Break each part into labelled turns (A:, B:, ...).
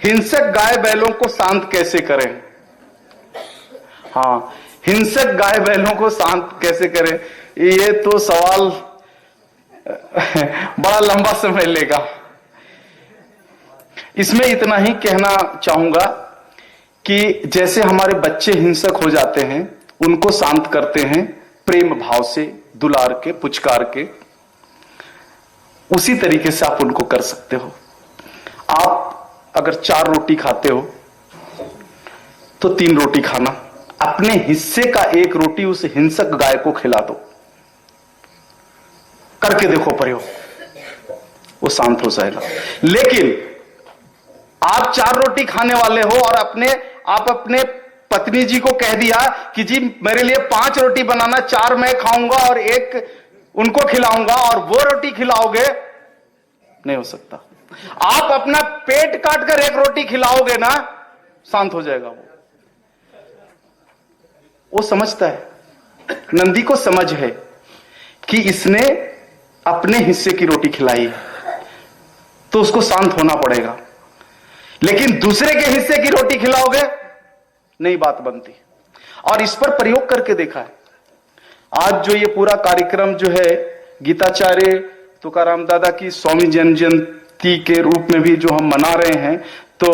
A: हिंसक गाय बैलों को शांत कैसे करें? हाँ, हिंसक गाय बैलों को शांत कैसे करें, ये तो सवाल बड़ा लंबा समय लेगा। इसमें इतना ही कहना चाहूंगा कि जैसे हमारे बच्चे हिंसक हो जाते हैं, उनको शांत करते हैं प्रेम भाव से, दुलार के, पुचकार के, उसी तरीके से आप उनको कर सकते हो। आप अगर 4 रोटी खाते हो तो 3 रोटी खाना, अपने हिस्से का 1 रोटी उस हिंसक गाय को खिला दो। करके देखो प्रयोग, वो शांत हो जाएगा। लेकिन आप 4 रोटी खाने वाले हो और आप अपने पत्नी जी को कह दिया कि जी मेरे लिए 5 रोटी बनाना, 4 मैं खाऊंगा और 1 उनको खिलाऊंगा, और वो रोटी खिलाओगे, नहीं हो सकता। आप अपना पेट काट कर 1 रोटी खिलाओगे ना, शांत हो जाएगा वो समझता है। नंदी को समझ है कि इसने अपने हिस्से की रोटी खिलाई है, तो उसको शांत होना पड़ेगा। लेकिन दूसरे के हिस्से की रोटी खिलाओगे, नहीं बात बनती। और इस पर प्रयोग करके देखा है। आज जो ये पूरा कार्यक्रम जो है गीताचार्य तुकाराम दादा की स्वामी जयंती के रूप में भी जो हम मना रहे हैं, तो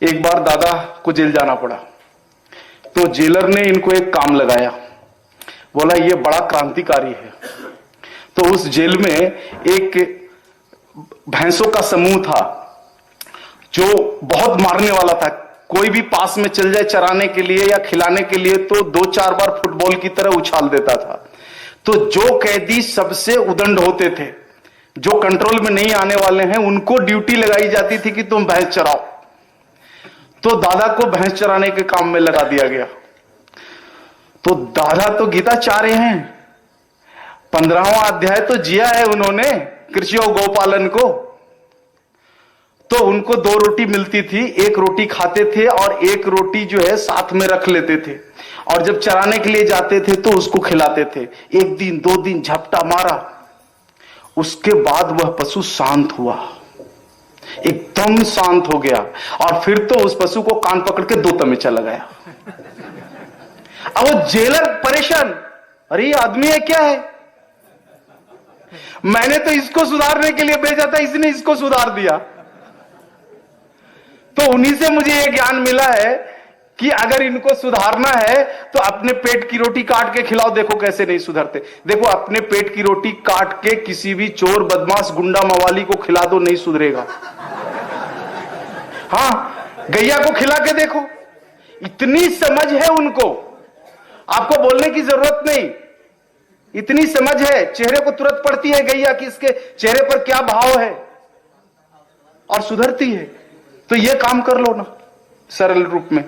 A: एक बार दादा को जेल जाना पड़ा, तो जेलर ने इनको एक काम लगाया, बोला ये बड़ा क्रांतिकारी है। तो उस जेल में एक भैंसों का समूह था जो बहुत मारने वाला था। कोई भी पास में चल जाए चराने के लिए या खिलाने के लिए तो 2-4 बार फुटबॉल की तरह उछाल देता था। तो जो कैदी सबसे उदंड होते थे, जो कंट्रोल में नहीं आने वाले हैं, उनको ड्यूटी लगाई जाती थी कि तुम भैंस चराओ। तो दादा को भैंस चराने के काम में लगा दिया गया। तो दादा तो गीता चाह रहे हैं, 15वां अध्याय तो जिया है उन्होंने, कृषि और गौपालन को। तो उनको 2 रोटी मिलती थी, 1 रोटी खाते थे और 1 रोटी जो है साथ में रख लेते थे, और जब चराने के लिए जाते थे तो उसको खिलाते थे। 1 दिन 2 दिन झपटा मारा, उसके बाद वह पशु शांत हुआ, एकदम शांत हो गया। और फिर तो उस पशु को कान पकड़ के 2 तमेचा लगाया। अब वो जेलर परेशान, अरे ये आदमी है क्या है, मैंने तो इसको सुधारने के लिए भेजा था, इसने इसको सुधार दिया। तो उन्हीं से मुझे यह ज्ञान मिला है कि अगर इनको सुधारना है तो अपने पेट की रोटी काट के खिलाओ, देखो कैसे नहीं सुधरते। देखो अपने पेट की रोटी काट के किसी भी चोर, बदमाश, गुंडा, मवाली को खिला दो, नहीं सुधरेगा। हाँ, गैया को खिला के देखो, इतनी समझ है उनको, आपको बोलने की जरूरत नहीं, इतनी समझ है, चेहरे को तुरंत पड़ती है गैया कि इसके चेहरे पर क्या भाव है, और सुधरती है। तो ये काम कर लो ना सरल रूप में।